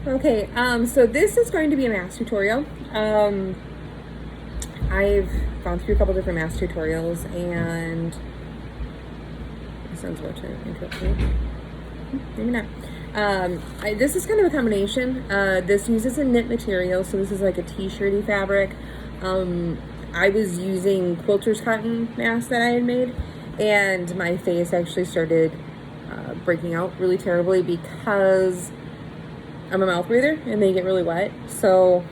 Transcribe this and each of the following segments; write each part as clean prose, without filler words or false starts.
Okay, so this is going to be a mask tutorial. I've gone through a couple different mask tutorials, and my son's about to interrupt me. Maybe not. This is kind of a combination. This uses a knit material, so this is like a t-shirty fabric. I was using quilter's cotton mask that I had made, and my face actually started breaking out really terribly because I'm a mouth breather and they get really wet. So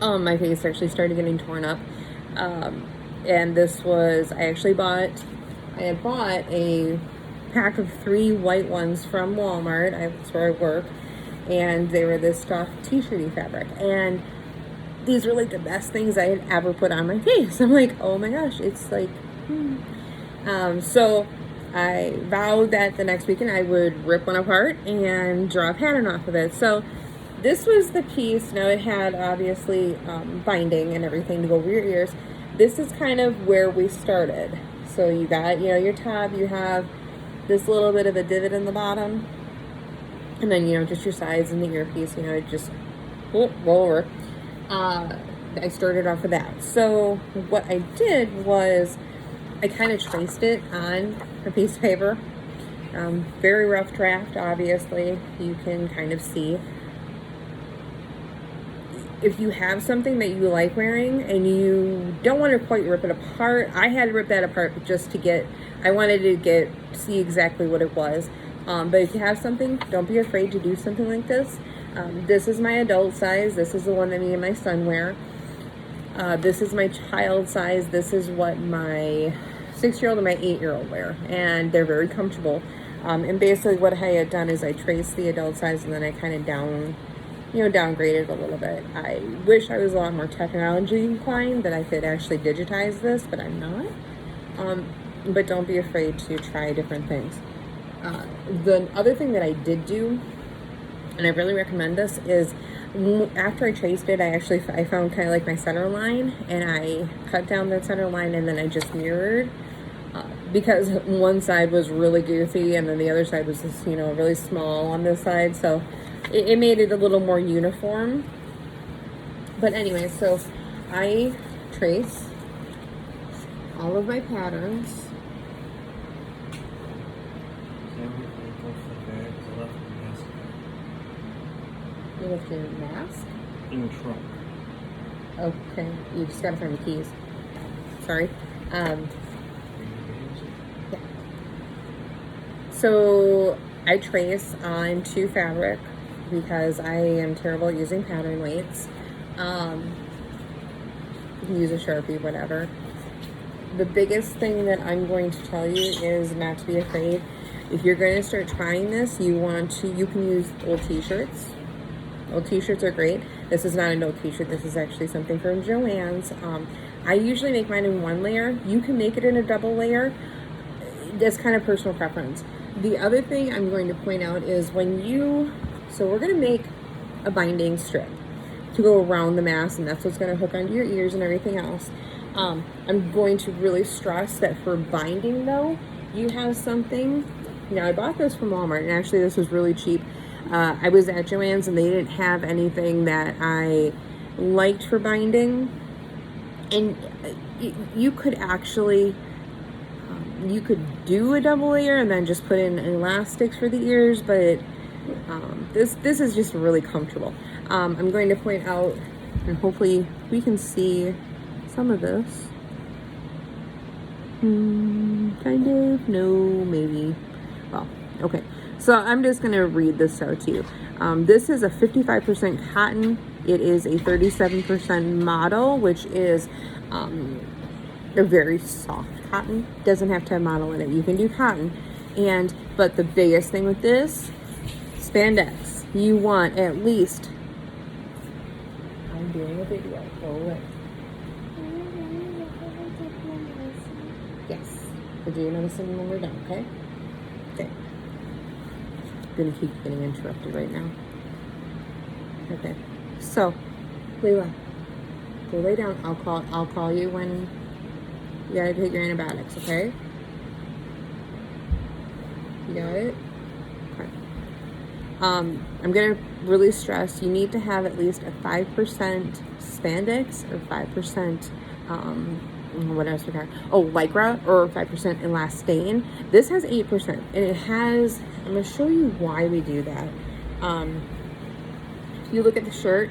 my face actually started getting torn up. And this was, I had bought a pack of 3 white ones from Walmart. That's where I work. And they were this soft t-shirty fabric. And these were like the best things I had ever put on my face. I'm like, oh my gosh, it's like, so I vowed that the next weekend I would rip one apart and draw a pattern off of it. So this was the piece. Now it had obviously binding and everything to go over your ears. This is kind of where we started. So you got, your top, you have this little bit of a divot in the bottom, and then, just your sides and the earpiece, it just roll over. I started off with that. So what I did was I kind of traced it on a piece of paper. Very rough draft, obviously. You can kind of see. If you have something that you like wearing and you don't want to quite rip it apart, I had to rip that apart just I wanted to see exactly what it was. But if you have something, don't be afraid to do something like this. This is my adult size. This is the one that me and my son wear. This is my child size. This is what my 6-year-old and my 8-year-old wear. And they're very comfortable. And basically what I had done is I traced the adult size and then I kind of downgraded a little bit. I wish I was a lot more technology inclined, that I could actually digitize this, but I'm not. But don't be afraid to try different things. The other thing that I did do, and I really recommend this, is after I traced it, I found kind of like my center line, and I cut down that center line, and then I just mirrored, because one side was really goofy, and then the other side was just, really small on this side, so it made it a little more uniform. But anyway, so I trace all of my patterns. You left your mask? In the trunk. Okay, you just gotta find the keys. Sorry. Yeah. So I trace on 2 fabric because I am terrible at using pattern weights. You can use a Sharpie, whatever. The biggest thing that I'm going to tell you is not to be afraid. If you're going to start trying this, you can use old t-shirts. Old t-shirts are great. This is not an old t-shirt. This is actually something from Joann's. I usually make mine in 1 layer. You can make it in a double layer. That's kind of personal preference. The other thing I'm going to point out is so we're going to make a binding strip to go around the mask, and that's what's going to hook onto your ears and everything else. I'm going to really stress that for binding, though, you have something. Now, I bought this from Walmart, and actually this was really cheap. I was at Joann's, and they didn't have anything that I liked for binding. And you could actually, you could do a double layer and then just put in elastics for the ears, but this is just really comfortable. I'm going to point out, and hopefully we can see some of this. Kind of, no, maybe. Well, okay. So I'm just going to read this out to you. This is a 55% cotton. It is a 37% model, which is a very soft cotton. Doesn't have to have model in it. You can do cotton. But the biggest thing with this, spandex. You want at least, I'm doing a video. Go away. Yes. But you're noticing when we're done, okay? Okay. I'm gonna keep getting interrupted right now. Okay. So, Leila, go lay down. I'll call you when you gotta take your antibiotics, okay? You got it? Okay. I'm going to really stress you need to have at least a 5% spandex or 5%, what else we got? Oh, lycra, or 5% elastane. This has 8%, and it has, I'm going to show you why we do that. If you look at the shirt,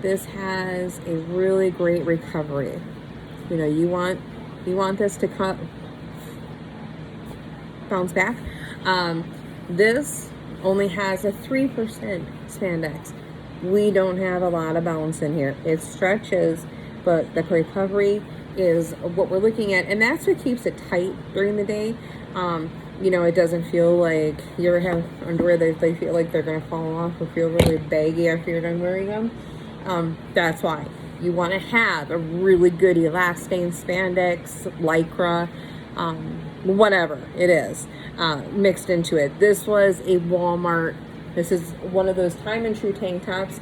this has a really great recovery. You know, you want this to bounce back. This only has a 3% spandex. We don't have a lot of bounce in here. It stretches, but the recovery is what we're looking at, and that's what keeps it tight during the day. You know, it doesn't feel like, you ever have underwear that they feel like they're gonna fall off or feel really baggy after you're done wearing them? That's why you want to have a really good elastane, spandex, lycra, whatever it is, mixed into it. This was a Walmart. This is one of those time and true tank tops.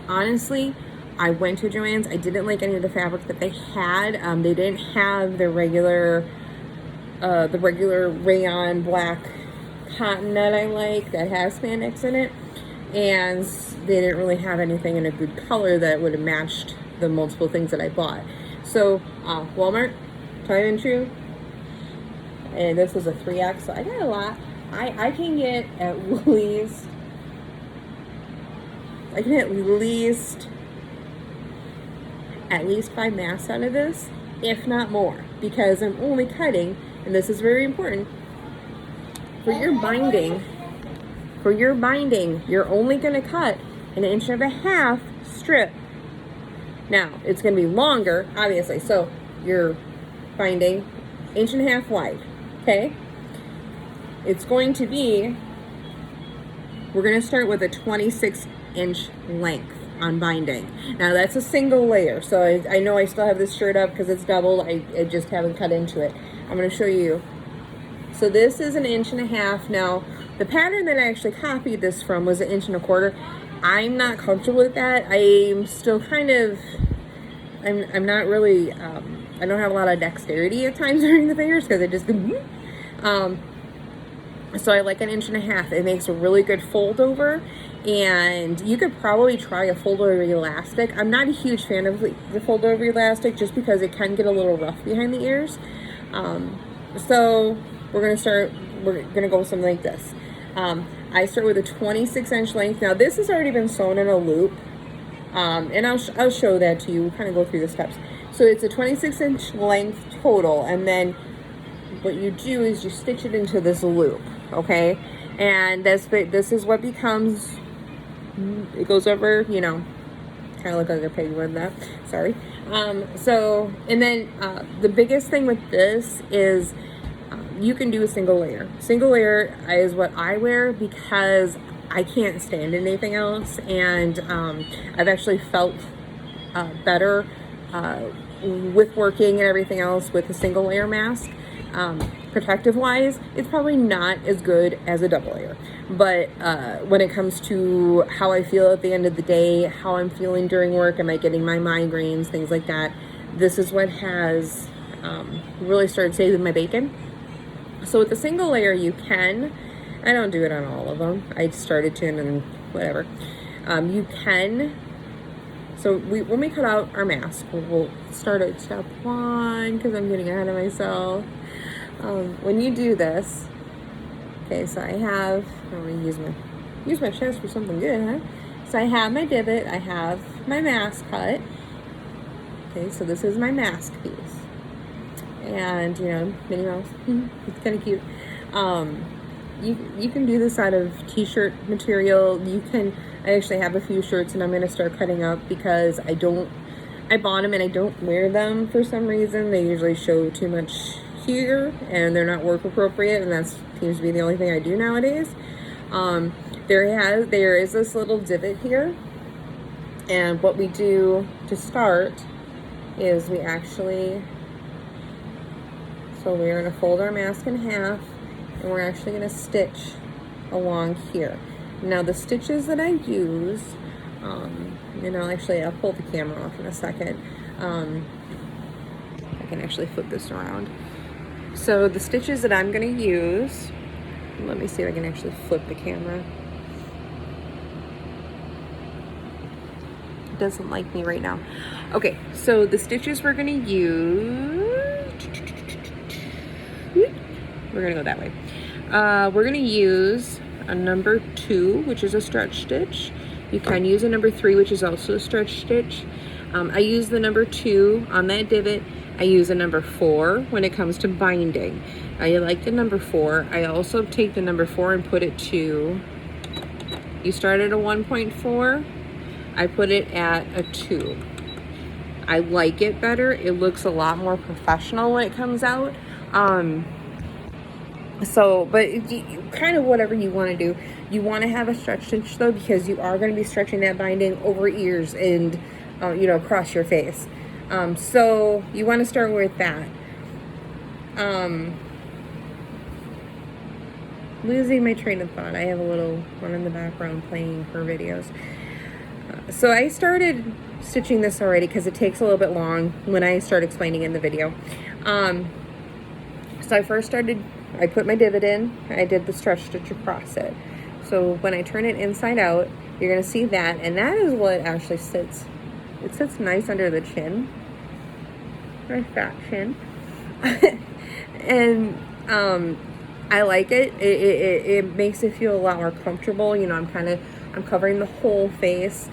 Honestly, I went to Joann's. I didn't like any of the fabric that they had. They didn't have the regular rayon black cotton that I like that has spandex in it, and they didn't really have anything in a good color that would have matched the multiple things that I bought. So Walmart, time and true, and this was a 3X, so I got a lot. I can get at least 5 masks out of this, if not more, because I'm only cutting, and this is very important, for your binding, you're only going to cut an 1.5 inch strip. Now, it's going to be longer, obviously, so you're binding 1.5 inch wide, okay? It's going to be, we're going to start with a 26-inch length on binding. Now, that's a single layer, so I know I still have this shirt up because it's doubled. I just haven't cut into it. I'm going to show you. So this is 1.5 inch. Now, the pattern that I actually copied this from was 1.25 inch. I'm not comfortable with that. I'm still kind of, I'm not really, I don't have a lot of dexterity at times during the fingers because I just, so I like 1.5 inch. It makes a really good fold over, and you could probably try a fold over elastic. I'm not a huge fan of the fold over elastic just because it can get a little rough behind the ears. So we're gonna go with something like this. I start with a 26-inch length. Now this has already been sewn in a loop, and I'll show that to you. We'll kind of go through the steps. So it's a 26-inch length total, and then what you do is you stitch it into this loop, okay? And this is what becomes, it goes over, you know, kind of look like a pig with that, sorry. So, and then the biggest thing with this is you can do a single layer. Single layer is what I wear because I can't stand anything else, and I've actually felt better with working and everything else with a single layer mask. Protective wise, it's probably not as good as a double layer, but when it comes to how I feel at the end of the day, how I'm feeling during work, am I getting my migraines, things like that, this is what has really started saving my bacon. So with the single layer, you can, I don't do it on all of them, I started to, and then whatever, you can. So when we cut out our mask, we'll start at step 1 because I'm getting ahead of myself. When you do this, okay, so I have, I'm going to use my chest for something good, huh? So I have my divot, I have my mask cut. Okay, so this is my mask piece. And, you know, Minnie Mouse, it's kind of cute. You can do this out of t-shirt material. I actually have a few shirts and I'm going to start cutting up because I bought them and I don't wear them for some reason. They usually show too much here and they're not work appropriate, and that seems to be the only thing I do nowadays. There is this little divot here, and what we do to start is we're going to fold our mask in half, and we're actually going to stitch along here. Now the stitches that I use, I'll pull the camera off in a second. I can actually flip this around. So the stitches that I'm going to use, let me see if I can actually flip the camera. It doesn't like me right now. Okay, so the stitches we're gonna use, we're gonna go that way. We're gonna use a number 2, which is a stretch stitch. You can use a number 3, which is also a stretch stitch. I use the number 2 on that divot. I use a number 4 when it comes to binding. I like the number 4. I also take the number 4 and put it to, you start at a 1.4, I put it at a 2. I like it better. It looks a lot more professional when it comes out. But kind of whatever you want to do. You want to have a stretch stitch though, because you are going to be stretching that binding over ears and, across your face. So you want to start with that. Losing my train of thought. I have a little one in the background playing her videos. So I started stitching this already because it takes a little bit long when I start explaining in the video. So I put my divot in, I did the stretch stitch across it. So when I turn it inside out, you're gonna see that, and that is what actually sits. It sits nice under the chin, my fat chin. And I like it. It makes it feel a lot more comfortable. I'm covering the whole face.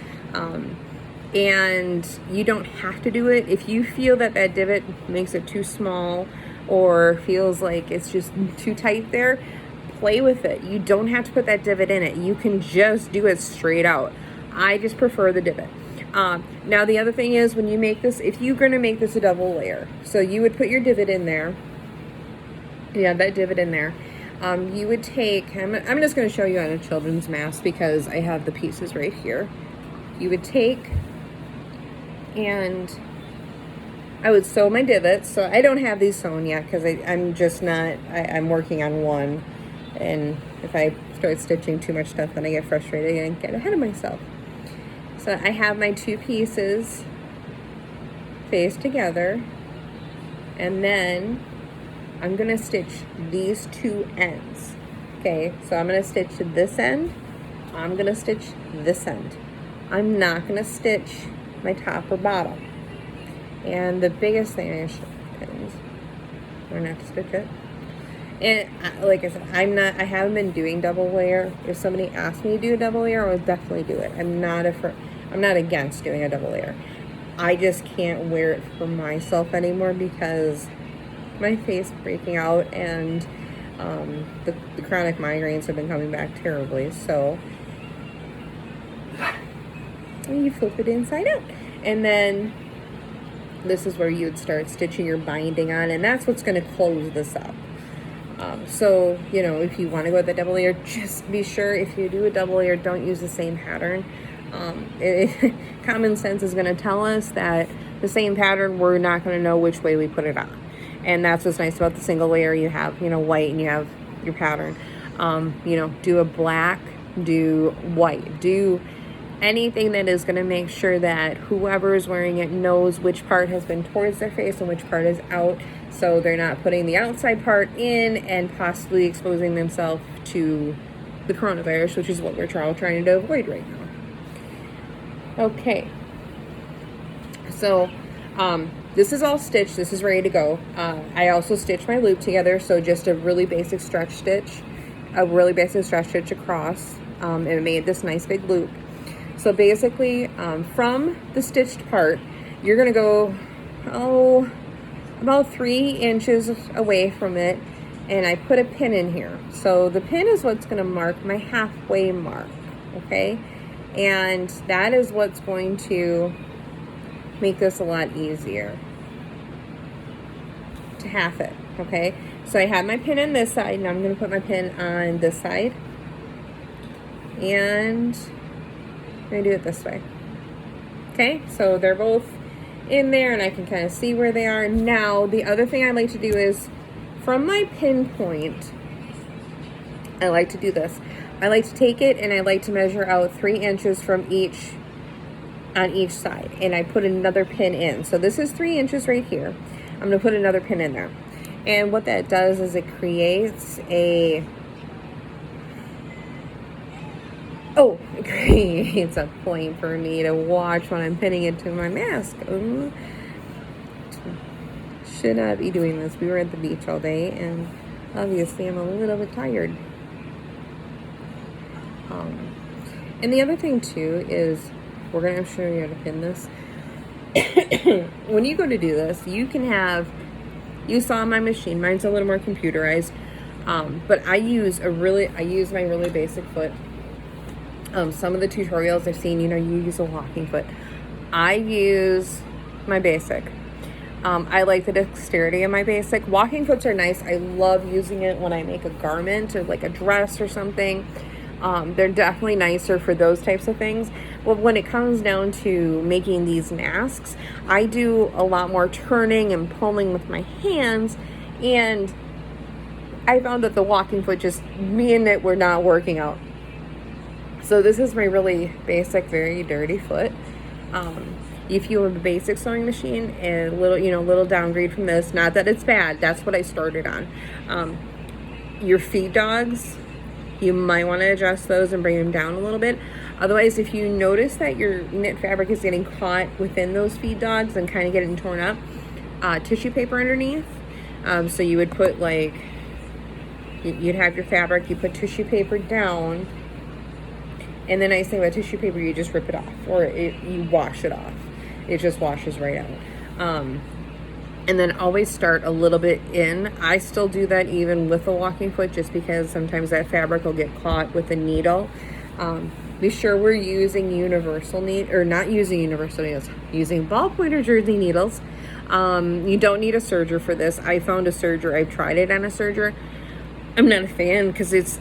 And you don't have to do it. If you feel that divot makes it too small or feels like it's just too tight there, play with it. You don't have to put that divot in it. You can just do it straight out. I just prefer the divot. Now the other thing is, when you make this, if you're going to make this a double layer, so you would put your divot in there. Yeah, that divot in there. You would take, I'm just going to show you on a children's mask because I have the pieces right here. You would take, and I would sew my divots. So I don't have these sewn yet because I'm working on one. And if I start stitching too much stuff, then I get frustrated and get ahead of myself. So I have my 2 pieces faced together, and then I'm gonna stitch these 2 ends. Okay, so I'm gonna stitch this end, I'm gonna stitch this end. I'm not gonna stitch my top or bottom. And the biggest thing, I should pins, or not to stitch it. And like I said, I haven't been doing double layer. If somebody asked me to do a double layer, I would definitely do it. I'm not against doing a double layer. I just can't wear it for myself anymore because my face breaking out and the chronic migraines have been coming back terribly. So you flip it inside out, and then this is where you would start stitching your binding on, and that's what's going to close this up. So if you want to go with the double layer, just be sure if you do a double layer, don't use the same pattern. Common sense is going to tell us that the same pattern, we're not going to know which way we put it on. And that's what's nice about the single layer. You have, white, and you have your pattern. Do a black, do white, do anything that is going to make sure that whoever is wearing it knows which part has been towards their face and which part is out, so they're not putting the outside part in and possibly exposing themselves to the coronavirus, which is what we're all trying to avoid right now. Okay, so this is all stitched. This is ready to go. I also stitched my loop together, so just a really basic stretch stitch, across, and it made this nice big loop. So basically, from the stitched part, you're gonna go, about 3 inches away from it, and I put a pin in here. So the pin is what's gonna mark my halfway mark, okay? And that is what's going to make this a lot easier to half it, okay? So I have my pin on this side, and I'm gonna put my pin on this side, and I'm gonna do it this way. Okay, so they're both in there, and I can kind of see where they are. Now, the other thing I like to do is, from my pin point, I like to do this. I like to take it and I like to measure out 3 inches from on each side, and I put another pin in. So this is 3 inches right here. I'm gonna put another pin in there. And what that does is it creates Oh, it creates a point for me to watch when I'm pinning it to my mask. Ooh. Should not be doing this. We were at the beach all day, and obviously I'm a little bit tired. And the other thing too is, we're going to show you how to pin this. When you go to do this, you can have, you saw my machine, mine's a little more computerized, but I use my really basic foot. Some of the tutorials I've seen, you use a walking foot. I use my basic. I like the dexterity of my basic. Walking foots are nice. I love using it when I make a garment or like a dress or something. They're definitely nicer for those types of things. But when it comes down to making these masks, I do a lot more turning and pulling with my hands, and I found that the walking foot, just me and it were not working out. So this is my really basic, very dirty foot. If you have a basic sewing machine, and a little downgrade from this, not that it's bad, that's what I started on. Your feed dogs, you might want to adjust those and bring them down a little bit. Otherwise, if you notice that your knit fabric is getting caught within those feed dogs and kind of getting torn up, tissue paper underneath. So you would put you'd have your fabric, you put tissue paper down, and the nice thing about tissue paper, you just rip it off, or you wash it off. It just washes right out. And then always start a little bit in. I still do that even with a walking foot, just because sometimes that fabric will get caught with a needle. Be sure we're using universal not using universal needles, using ballpoint or jersey needles. You don't need a serger for this. I found a serger. I've tried it on a serger. I'm not a fan because it's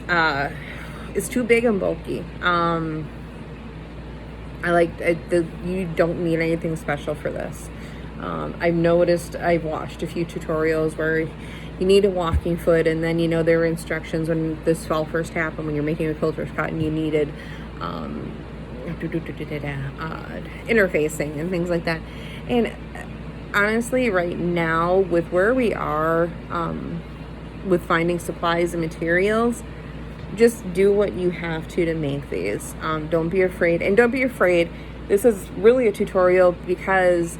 too big and bulky. You don't need anything special for this. I've watched a few tutorials where you need a walking foot, and then there were instructions when this all first happened, when you're making a quilter's cotton, you needed interfacing and things like that. And honestly, right now, with where we are with finding supplies and materials, just do what you have to make these. Don't be afraid. And don't be afraid. This is really a tutorial because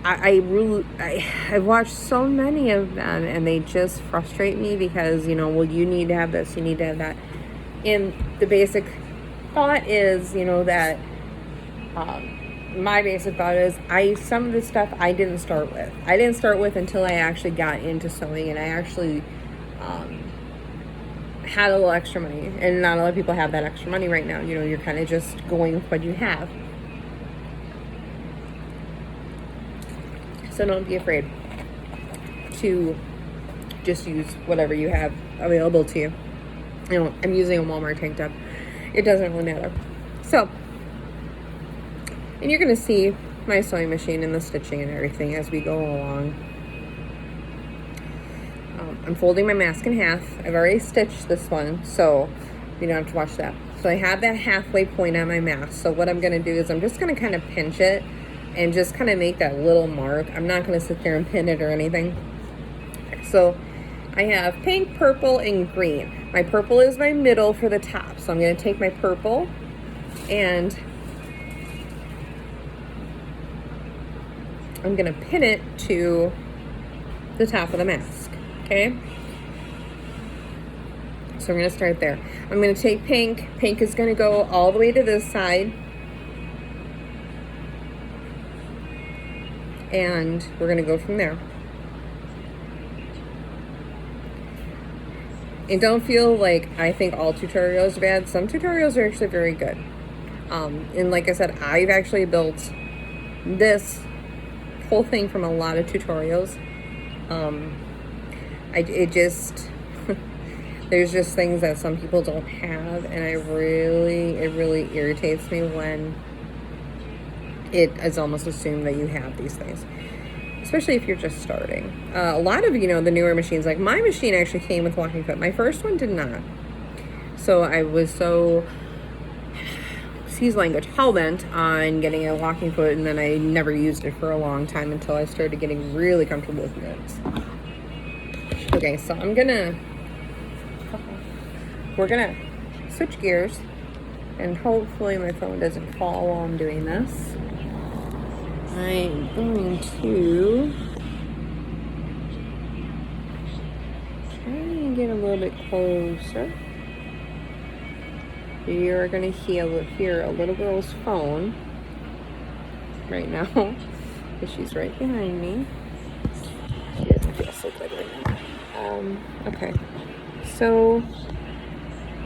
I've watched so many of them, and they just frustrate me because, you need to have this, you need to have that. And the basic thought is, that my basic thought is some of the stuff I didn't start with. I didn't start with until I actually got into sewing, and I actually had a little extra money. And not a lot of people have that extra money right now. You're kind of just going with what you have. So don't be afraid to just use whatever you have available to you. I'm using a Walmart tank top. It doesn't really matter. So, and you're going to see my sewing machine and the stitching and everything as we go along. I'm folding my mask in half. I've already stitched this one, so you don't have to watch that. So I have that halfway point on my mask. So what I'm going to do is I'm just going to kind of pinch it and just kind of make that little mark. I'm not going to sit there and pin it or anything. So I have pink, purple, and green. My purple is my middle for the top. So I'm going to take my purple and I'm going to pin it to the top of the mask. Okay? So I'm going to start there. I'm going to take pink. Pink is going to go all the way to this side. And we're going to go from there. And don't feel like I think all tutorials are bad. Some tutorials are actually very good. And like I said, I've actually built this whole thing from a lot of tutorials. There's just things that some people don't have, and it really irritates me when it is almost assumed that you have these things, especially if you're just starting. A lot of, the newer machines, like my machine actually came with walking foot. My first one did not. So I was so, excuse language, hell-bent on getting a walking foot, and then I never used it for a long time until I started getting really comfortable with knits. Okay, so we're gonna switch gears, and hopefully my phone doesn't fall while I'm doing this. I'm going to try and get a little bit closer. You're going to hear a little girl's phone right now, because she's right behind me. She doesn't feel so good right now. Okay, so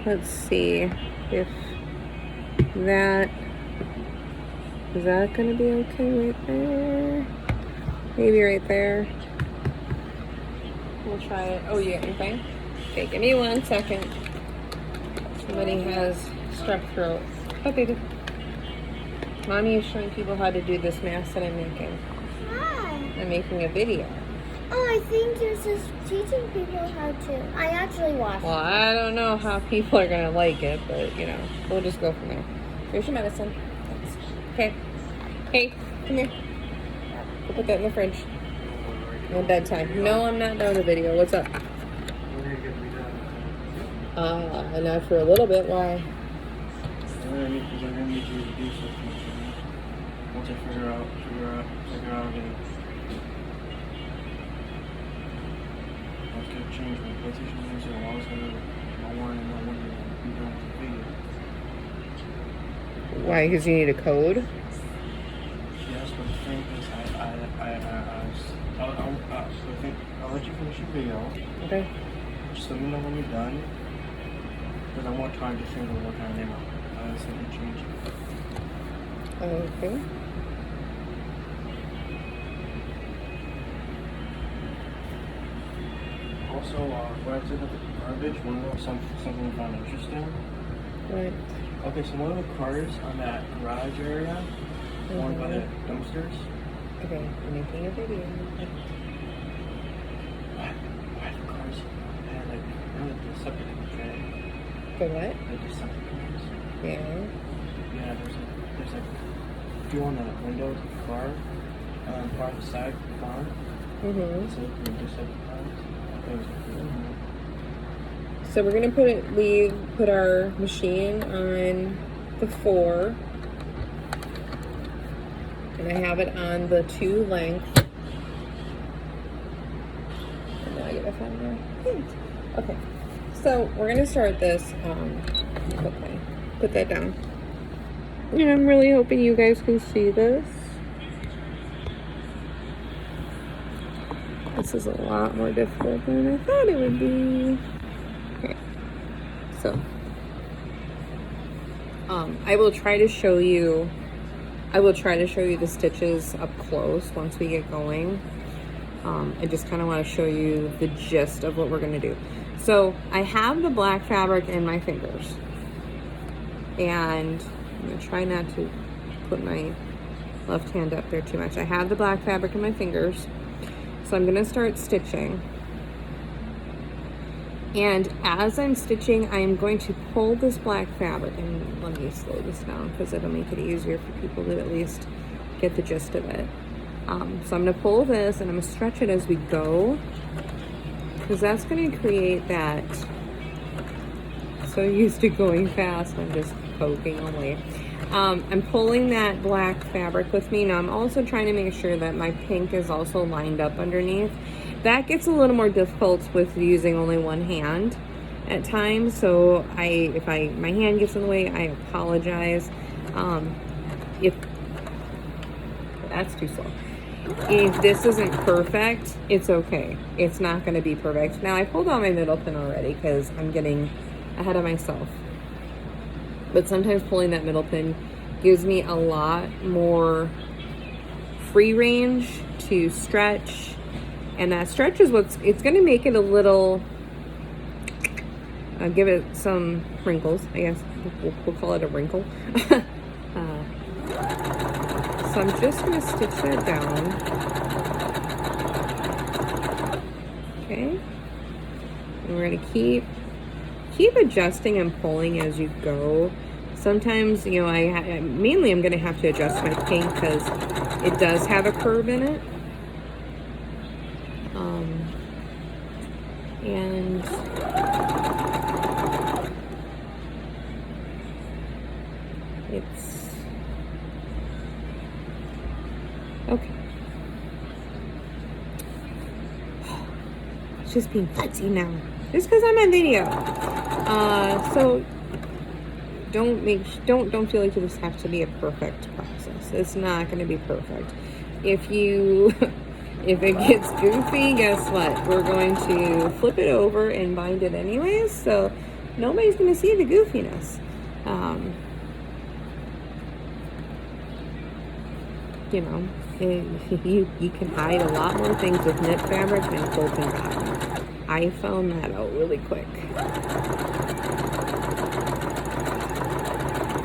let's see if that is that gonna be okay right there? Maybe right there. We'll try it. Oh, you got anything? Okay, give me 1 second. Somebody has strep throat. Oh, baby. Mommy is showing people how to do this mask that I'm making. Hi. I'm making a video. Oh, I think you're just teaching people how to. I actually watched. Well, I don't know how people are gonna like it, but you know, we'll just go from there. Here's your medicine. Thanks. Okay. Hey, come here. We'll put that in the fridge. No bedtime. No, I'm not done with the video. What's up? Not for a little bit. Why? Because I'm gonna need you to do something. Once I figure out again. I was gonna change my PlayStation user. I was gonna one and not one be done with the video. Why? Because you need a code? Yes, but the thing is, I'll let you finish your video. Okay. Just let me know when you're done. Because I want time to think of what kind of name I was going to change it. Okay. Also, when I took out the garbage, something I found interesting. Right. Okay, so one of the cars on that garage area, one by the dumpsters. Okay, I'm making a video. Why the cars had like the septic tray? For what? Like the septic tanks. Yeah. Yeah, there's like fuel on the windows of the car, part of the side of the car. Mm-hmm. So there's septic tanks. So we're gonna we put our machine on the 4, and I have it on the 2 length. And now I gotta find my paint. Okay, so we're gonna start this. Put that down. And I'm really hoping you guys can see this. This is a lot more difficult than I thought it would be. Okay, so I will try to show you the stitches up close once we get going. I just kind of want to show you the gist of what we're going to do. So I have the black fabric in my fingers, and I'm going to try not to put my left hand up there too much. I have the black fabric in my fingers. So I'm going to start stitching, and as I'm stitching, I'm going to pull this black fabric, and let me slow this down because it'll make it easier for people to at least get the gist of it. So I'm going to pull this and I'm going to stretch it as we go, because that's going to create that. So used to going fast, I'm just poking away. I'm pulling that black fabric with me. Now I'm also trying to make sure that my pink is also lined up underneath. That gets a little more difficult with using only one hand at times. So if my hand gets in the way, I apologize. If that's too slow. If this isn't perfect, it's okay. It's not going to be perfect. Now I pulled out my middle pin already because I'm getting ahead of myself. But sometimes pulling that middle pin gives me a lot more free range to stretch. And that stretch is it's going to make it a little, give it some wrinkles, I guess. We'll call it a wrinkle. So I'm just going to stitch that down. Okay. And we're going to keep adjusting and pulling as you go. Sometimes, you know, mainly I'm going to have to adjust my pink because it does have a curve in it. And It's okay. It's just being futzy now. Just because I'm on video. So don't feel like this has to be a perfect process. It's not going to be perfect. If it gets goofy, guess what? We're going to flip it over and bind it anyways. So nobody's going to see the goofiness. You know, you can hide a lot more things with knit fabric than quilting cotton. I found that out really quick.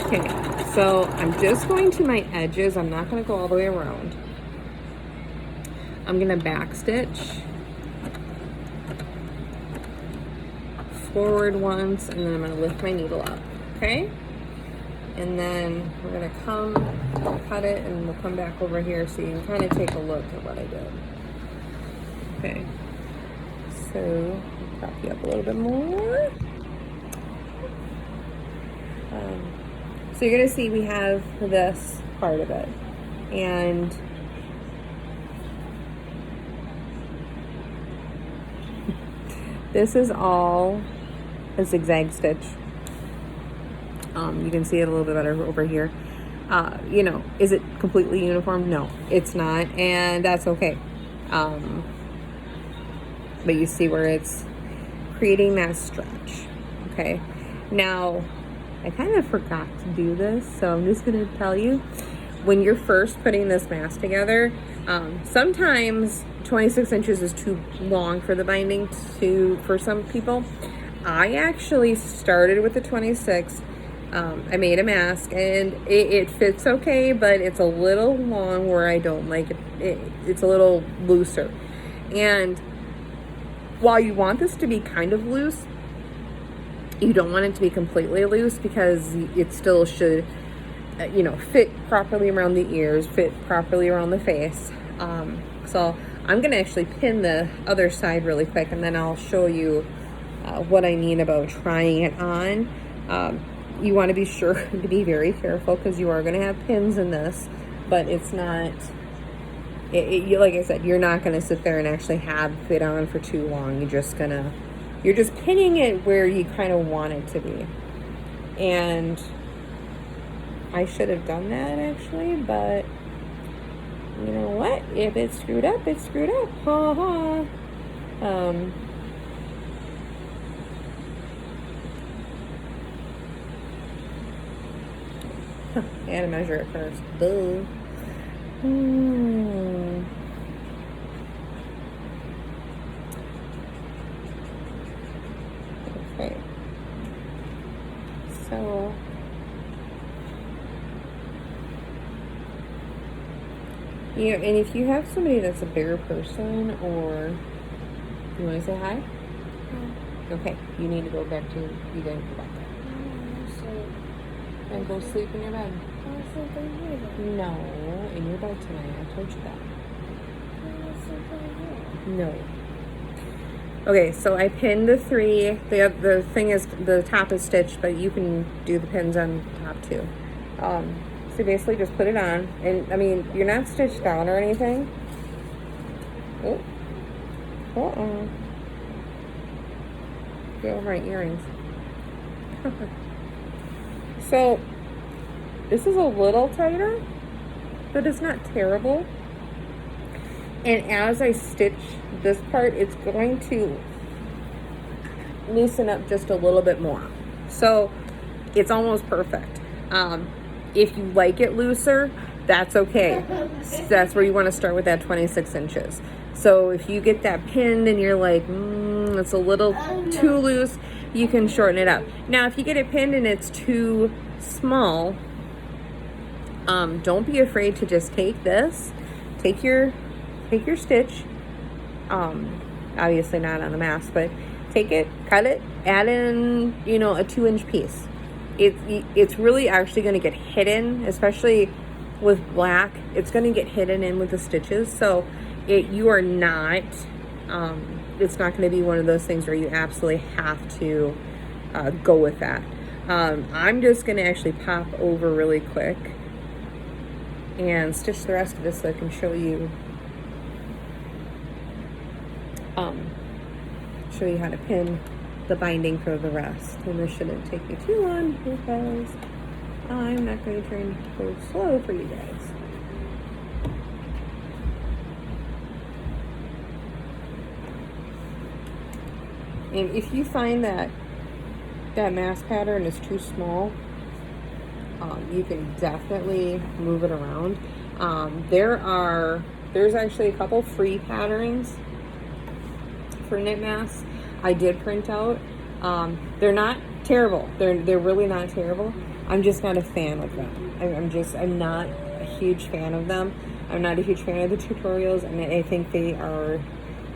Okay, so I'm just going to my edges. I'm not going to go all the way around. I'm going to back stitch forward once, and then I'm going to lift my needle up, okay? And then we're going to come, cut it, and we'll come back over here so you can kind of take a look at what I did. Okay, so I'll prop you up a little bit more. So you're going to see we have this part of it. And this is all a zigzag stitch. You can see it a little bit better over here. You know, is it completely uniform? No, it's not, and that's okay. But you see where it's creating that stretch, okay? Now, I kind of forgot to do this, so I'm just gonna tell you, when you're first putting this mask together, sometimes 26 inches is too long for the binding for some people. I actually started with the 26. I made a mask, and it fits okay, but it's a little long where I don't like it. It's a little looser. And while you want this to be kind of loose, you don't want it to be completely loose, because it still should, you know, fit properly around the ears, fit properly around the face. So I'm going to actually pin the other side really quick, and then I'll show you what I mean about trying it on. You want to be sure to be very careful, because you are going to have pins in this, but it's not, like I said, you're not going to sit there and actually have it on for too long. You're just pinning it where you kind of want it to be. And I should have done that actually, but you know what? If it's screwed up, it's screwed up. Ha ha. I had to measure it first. Duh. Okay. So you know, and if you have somebody that's a bigger person, or you want to say hi? Okay, you need to go back to, you didn't go back there. And go sleep in your bed. I'll sleep in here then. No, in your bed tonight. I told you that. I'll sleep in here. No. Okay, so I pinned the 3. The thing is, the top is stitched, but you can do the pins on top too. So basically just put it on, and I mean, you're not stitched down or anything. Oh. Get over my earrings. So this is a little tighter, but it's not terrible. And as I stitch this part, it's going to loosen up just a little bit more. So it's almost perfect. If you like it looser, that's okay. That's where you want to start with that 26 inches. So if you get that pinned and you're like, it's a little too loose, you can shorten it up. Now, if you get it pinned and it's too small, don't be afraid to just take this, take your stitch, obviously not on the mask, but take it, cut it, add in, you know, a 2-inch piece. It's really actually going to get hidden, especially with black. It's going to get hidden in with the stitches, so you are not, it's not going to be one of those things where you absolutely have to go with that. I'm just going to actually pop over really quick and stitch the rest of this so I can show you how to pin the binding for the rest. And this shouldn't take me too long because I'm not going to try and go slow for you guys. And if you find that mask pattern is too small, you can definitely move it around. There's actually a couple free patterns for knit masks I did print out. They're not terrible. They're really not terrible. I'm just not a fan of them. I'm not a huge fan of them. I'm not a huge fan of the tutorials, and I think they're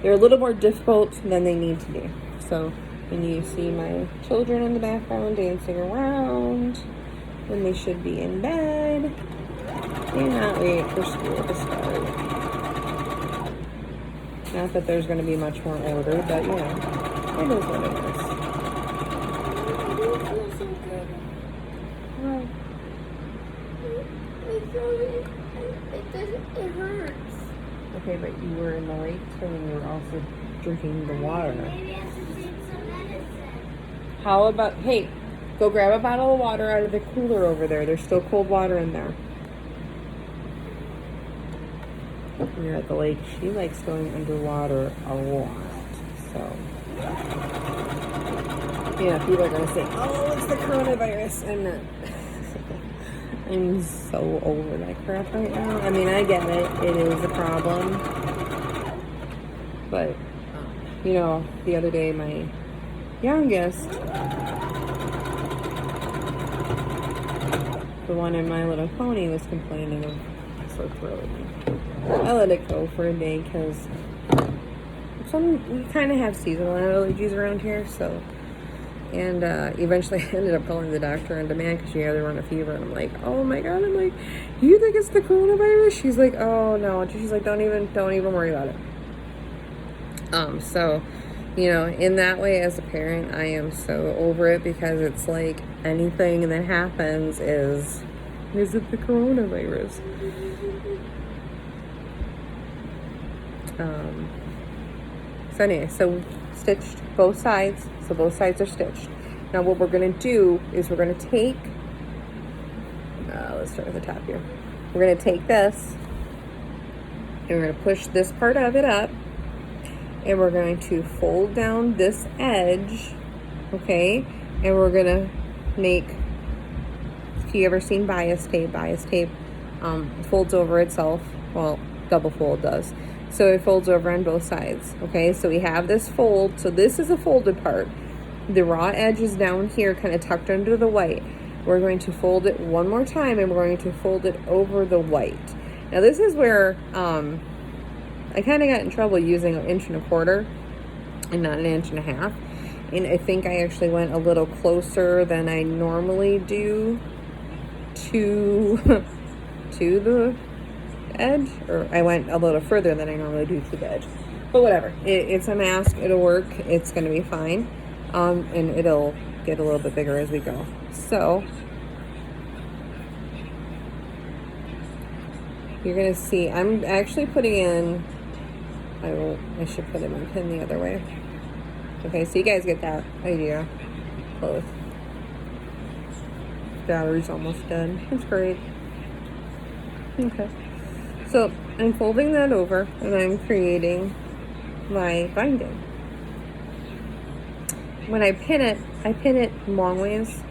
a little more difficult than they need to be. So when you see my children in the background dancing around when they should be in bed, cannot wait for school to start. Not that there's going to be much more order, but yeah, it is what it is. I don't feel so good. Well, It hurts. okay, but you were in the lake, so you were also drinking the water. Maybe I should take some medicine. How about, hey, go grab a bottle of water out of the cooler over there. There's still cold water in there. When you're at the lake, she likes going underwater a lot. So, yeah, people are going to say, oh, it's the coronavirus. I'm not. I'm so over that crap right now. I mean, I get it. It is a problem. But, you know, the other day, my youngest, the one in My Little Pony, was complaining of sore throat. I let it go for a day because we kind of have seasonal allergies around here, so. And eventually I ended up calling the doctor on demand because she had to run a fever, and I'm like, oh my god, I'm like, you think it's the coronavirus? She's like, oh no. She's like, don't even worry about it. So, you know, in that way, as a parent, I am so over it because it's like anything that happens is it the coronavirus? So anyway, so stitched both sides. So both sides are stitched. Now what we're going to do is we're going to take, let's start at the top here. We're going to take this and we're going to push this part of it up, and we're going to fold down this edge, okay? And we're going to make, if you ever seen bias tape folds over itself. Well, double fold does. So it folds over on both sides, okay? So we have this fold. So this is a folded part. The raw edge is down here, kind of tucked under the white. We're going to fold it one more time, and we're going to fold it over the white. Now this is where I kind of got in trouble using 1.25 inches and not 1.5 inches. And I think I actually went a little closer than I normally do to the edge, or I went a little further than I normally do to the edge, but whatever. It's a mask. It'll work. It's going to be fine, and it'll get a little bit bigger as we go. So you're going to see I'm actually putting in, I should put in my pin the other way. Okay, so you guys get that idea. Close. Battery's almost done. It's great. Okay. So I'm folding that over, and I'm creating my binding. When I pin it long ways.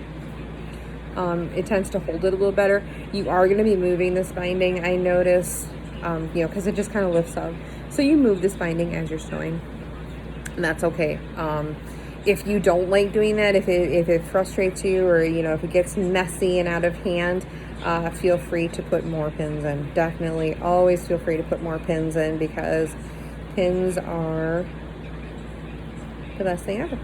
It tends to hold it a little better. You are going to be moving this binding, I notice, because it just kind of lifts up. So you move this binding as you're sewing, and that's okay. If you don't like doing that, if it frustrates you, or if it gets messy and out of hand, feel free to put more pins in. Definitely always feel free to put more pins in, because pins are the best thing ever.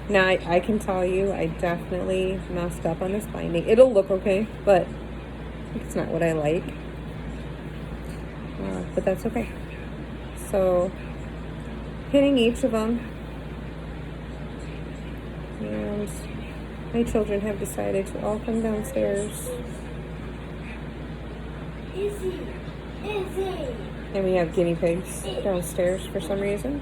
Now I can tell you I definitely messed up on this binding. It'll look okay, but it's not what I like. But that's okay. So pinning each of them, and my children have decided to all come downstairs. Izzy. And we have guinea pigs downstairs for some reason.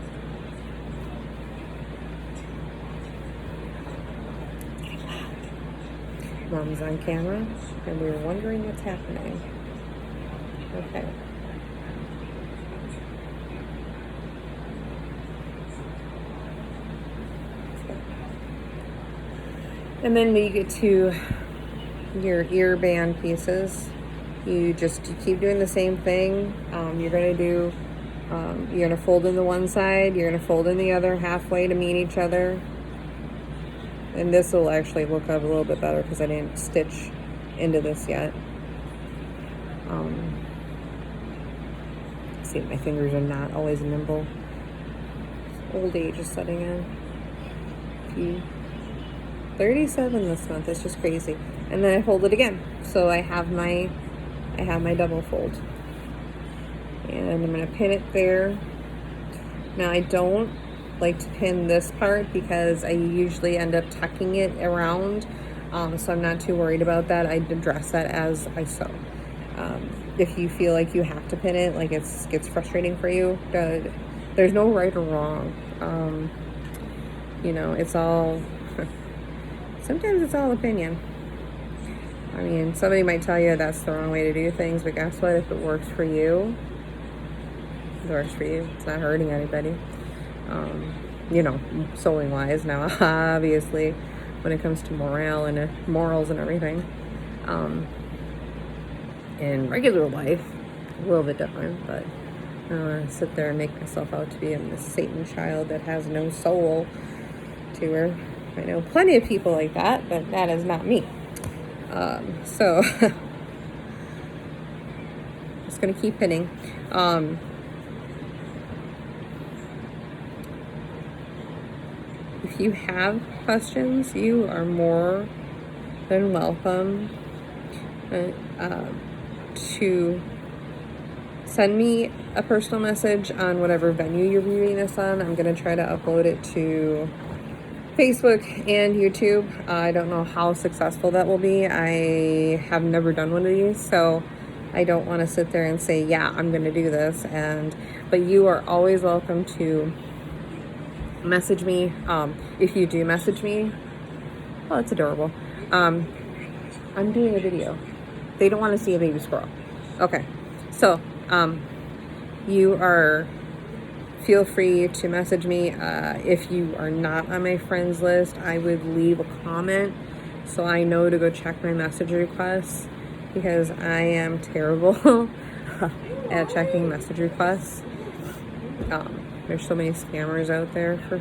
Mom's on camera, and we were wondering what's happening. Okay. And then when you get to your ear band pieces, you keep doing the same thing. You're gonna fold in the one side, you're gonna fold in the other halfway to meet each other. And this will actually look up a little bit better because I didn't stitch into this yet. See, my fingers are not always nimble. Old age is setting in. 37 this month. It's just crazy. And then I fold it again. So I have my double fold. And I'm gonna pin it there. Now I don't like to pin this part because I usually end up tucking it around. So I'm not too worried about that. I address that as I sew. If you feel like you have to pin it, like it gets frustrating for you, there's no right or wrong. You know, it's all, sometimes it's all opinion. I mean, somebody might tell you that's the wrong way to do things, but guess what? If it works for you, it works for you. It's not hurting anybody. You know, sewing wise. Now, obviously, when it comes to morals and everything, in regular life, a little bit different, but I don't want to sit there and make myself out to be a Satan child that has no soul to her. I know plenty of people like that, but that is not me. So, just going to keep pinning. If you have questions, you are more than welcome to send me a personal message on whatever venue you're viewing this on. I'm going to try to upload it to Facebook and YouTube. I don't know how successful that will be. I have never done one of these, so I don't want to sit there and say, yeah, I'm going to do this. But you are always welcome to message me. If you do message me, oh, it's adorable. I'm doing a video. They don't want to see a baby squirrel. Okay, so feel free to message me. If you are not on my friends list, I would leave a comment so I know to go check my message requests, because I am terrible at checking message requests. There's so many scammers out there for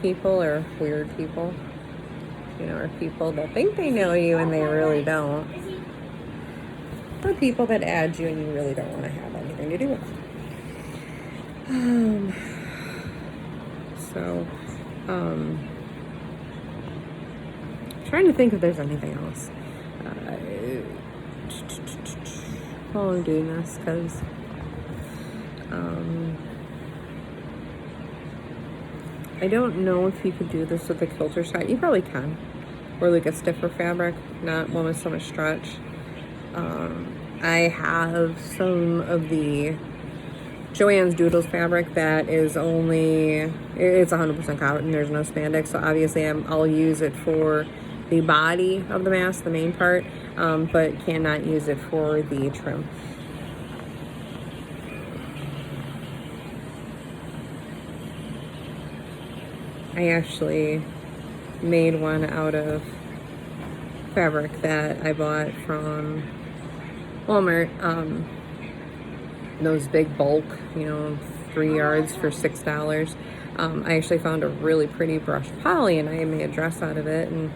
people, or weird people, you know, or people that think they know you and they really don't, or people that add you and you really don't want to have anything to do with them. Trying to think if there's anything else. While I'm doing this, because I don't know if you could do this with a quilter side. You probably can, or like a stiffer fabric, not one with so much stretch. I have some of the Joann's Doodles fabric that is it's 100% cotton. There's no spandex, so obviously I'll use it for the body of the mask, the main part, but cannot use it for the trim. I actually made one out of fabric that I bought from Walmart. Those big bulk, 3 yards for $6. I actually found a really pretty brushed poly, and I made a dress out of it, and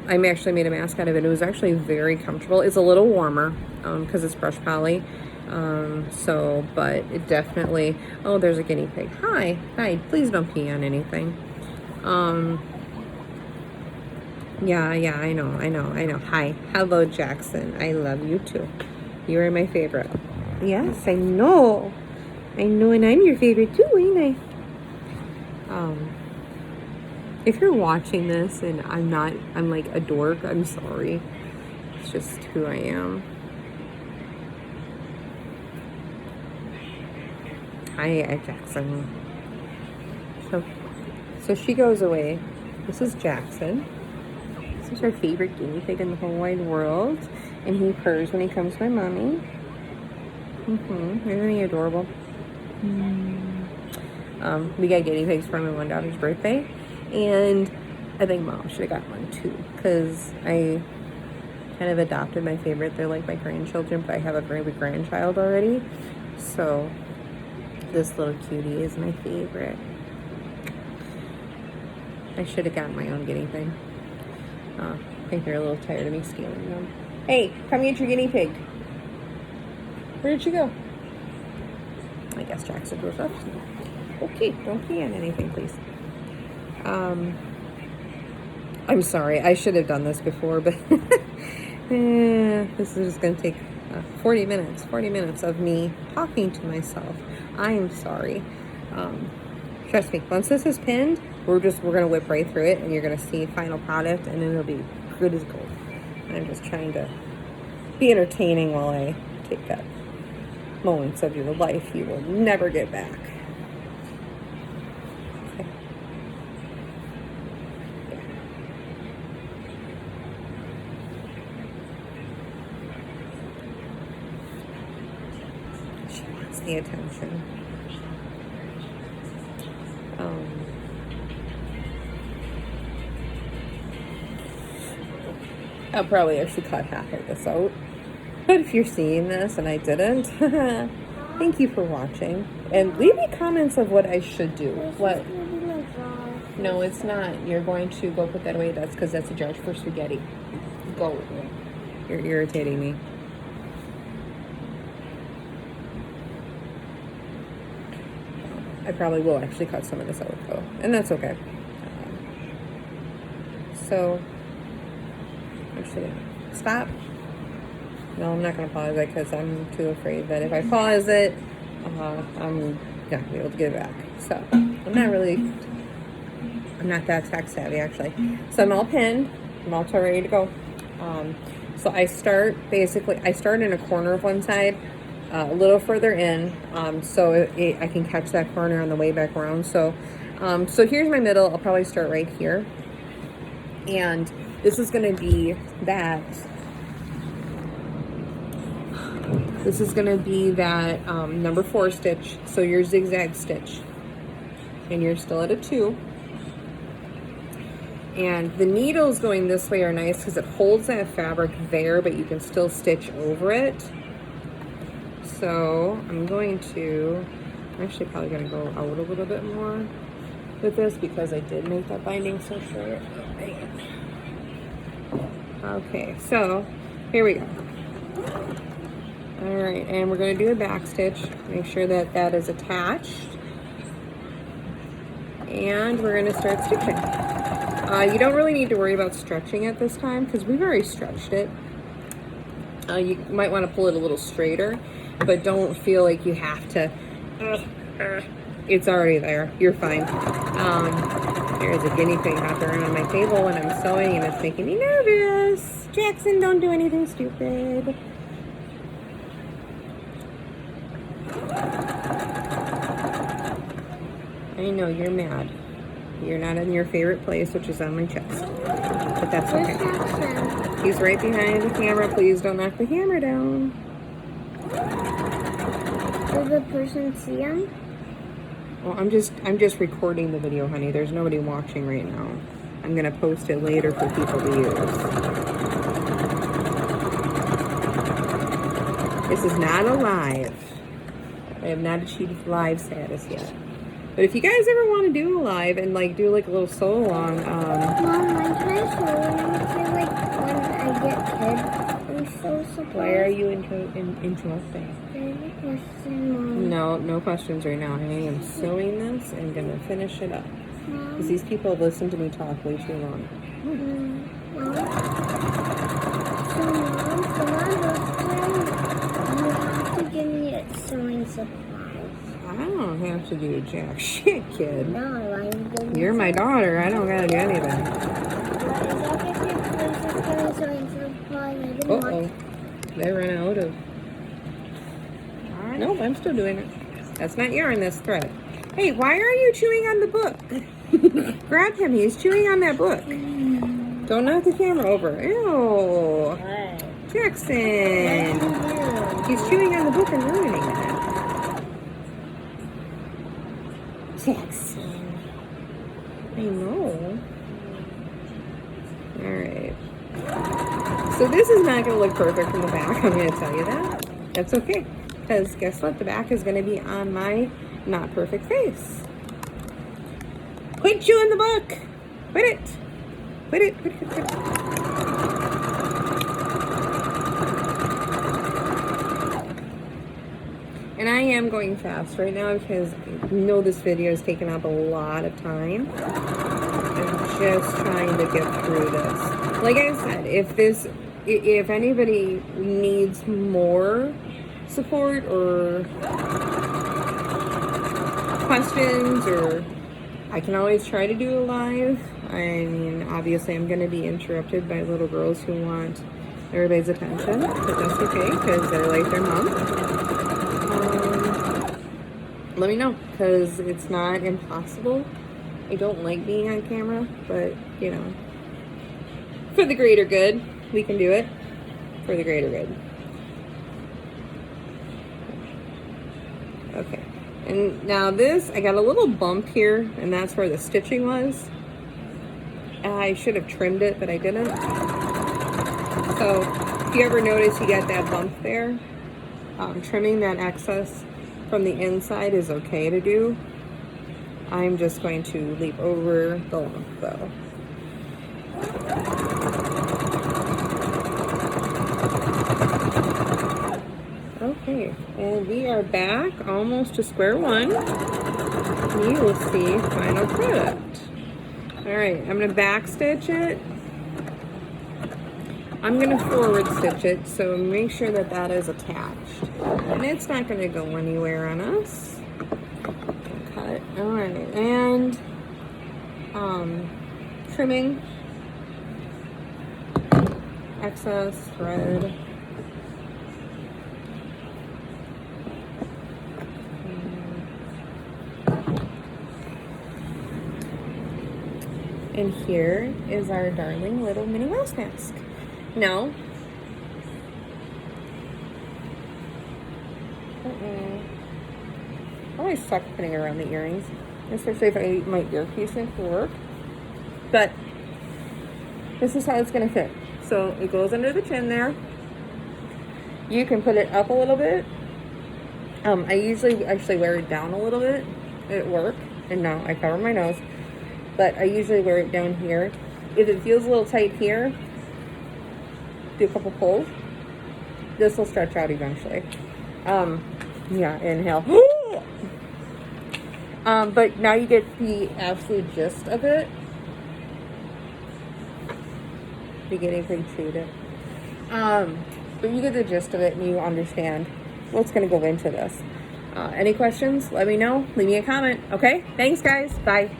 I actually made a mask out of it. It was actually very comfortable. It's a little warmer because it's brushed poly. But it definitely, oh, there's a guinea pig. Hi, please don't pee on anything. Yeah, I know. Hi, hello, Jackson. I love you too. You are my favorite. Yes, I know, and I'm your favorite too, ain't I? If you're watching this and I'm like a dork, I'm sorry. It's just who I am. Hi, Jackson. So she goes away. This is Jackson. This is our favorite guinea pig in the whole wide world. And he purrs when he comes by mommy. Isn't he adorable? We got guinea pigs for my one daughter's birthday. And I think mom should have got one too. Because I kind of adopted my favorite. They're like my grandchildren, but I have a baby grandchild already. So this little cutie is my favorite. I should have gotten my own guinea pig. I think they're a little tired of me stealing them. Hey, come get your guinea pig. Where did she go? I guess Jackson goes up. Okay, don't pee on anything, please. I'm sorry. I should have done this before, but this is just going to take 40 minutes of me talking to myself. I am sorry. Trust me, once this is pinned, we're gonna whip right through it, and you're gonna see final product, and then it'll be good as gold. I'm just trying to be entertaining while I take that moments of your life you will never get back. Okay. Yeah. She wants the attention. I'll probably actually cut half of this out. But if you're seeing this and I didn't, thank you for watching. And leave me comments of what I should do. What? No, it's not. You're going to go put that away. That's because that's a jar for spaghetti. Go. You're irritating me. I probably will actually cut some of this out though. And that's okay. So... Actually, stop. No, I'm not going to pause it because I'm too afraid that if I pause it, I'm not going to be able to get it back. So, I'm not that tech savvy actually. So I'm all pinned. I'm all ready to go. So I start in a corner of one side, a little further in, so I can catch that corner on the way back around. So, so here's my middle. I'll probably start right here. And this is going to be that number 4 stitch. So your zigzag stitch, and you're still at a 2. And the needles going this way are nice because it holds that fabric there, but you can still stitch over it. So I'm actually probably going to go out a little bit more with this because I did make that binding so short. Okay, so here we go. All right, and we're going to do a back stitch. Make sure that that is attached. And we're going to start stitching. You don't really need to worry about stretching it this time because we've already stretched it. You might want to pull it a little straighter, but don't feel like you have to. It's already there. You're fine. There's a guinea pig hopping around on my table when I'm sewing, and it's making me nervous. Jackson, don't do anything stupid. I know you're mad. You're not in your favorite place, which is on my chest. But that's okay. He's right behind the camera. Please don't knock the camera down. Does the person see him? Well, I'm just recording the video, honey. There's nobody watching right now. I'm gonna post it later for people to use. This is not a live. I have not achieved live status yet. But if you guys ever want to do a live and like do like a little sew along, Mom, when can I sew? Like when I get kids, I'm so surprised. Why are you interrupting? No questions right now. I am sewing this and gonna finish it up. Because these people listen to me talk way too long. Mom, you have to give me sewing supplies. I don't have to do jack shit, kid. No, I'm going You're my daughter. I don't gotta do anything. Uh-oh. They ran out of... Nope, I'm still doing it. That's not yarn, that's thread. Hey, why are you chewing on the book? Grab him, he's chewing on that book. Don't knock the camera over. Ew. Jackson. He's chewing on the book and ruining it. Jackson. I know. Alright. So this is not going to look perfect from the back, I'm going to tell you that. That's okay. Because guess what? The back is going to be on my not perfect face. Quit chewing the book! Quit it! Quit it, quit it, quit it. And I am going fast right now because I know this video is taking up a lot of time. I'm just trying to get through this. Like I said, if anybody needs more support or questions, or I can always try to do a live. I mean, obviously I'm going to be interrupted by little girls who want everybody's attention, but that's okay because they're like their mom. Let me know, because it's not impossible. I don't like being on camera, but, you know, for the greater good, we can do it. For the greater good. Okay. And now this, I got a little bump here, and that's where the stitching was. I should have trimmed it, but I didn't. So, if you ever notice you got that bump there, trimming that excess from the inside is okay to do. I'm just going to leap over the lump though. Okay, and we are back almost to square one. You will see final product. Alright, I'm going to back stitch it. I'm going to forward stitch it, so make sure that that is attached. And it's not going to go anywhere on us. Cut. Alright, and trimming excess thread. And here is our darling little Minnie Mouse mask. Now, I always suck putting around the earrings, especially if my earpiece into work. But this is how it's going to fit. So it goes under the chin there. You can put it up a little bit. I usually actually wear it down a little bit at work, and now I cover my nose. But I usually wear it down here. If it feels a little tight here, do a couple pulls. This will stretch out eventually. Yeah, inhale. But now you get the absolute gist of it. Beginning pretty chewed it. But you get the gist of it and you understand what's going to go into this. Any questions? Let me know. Leave me a comment. Okay? Thanks, guys. Bye.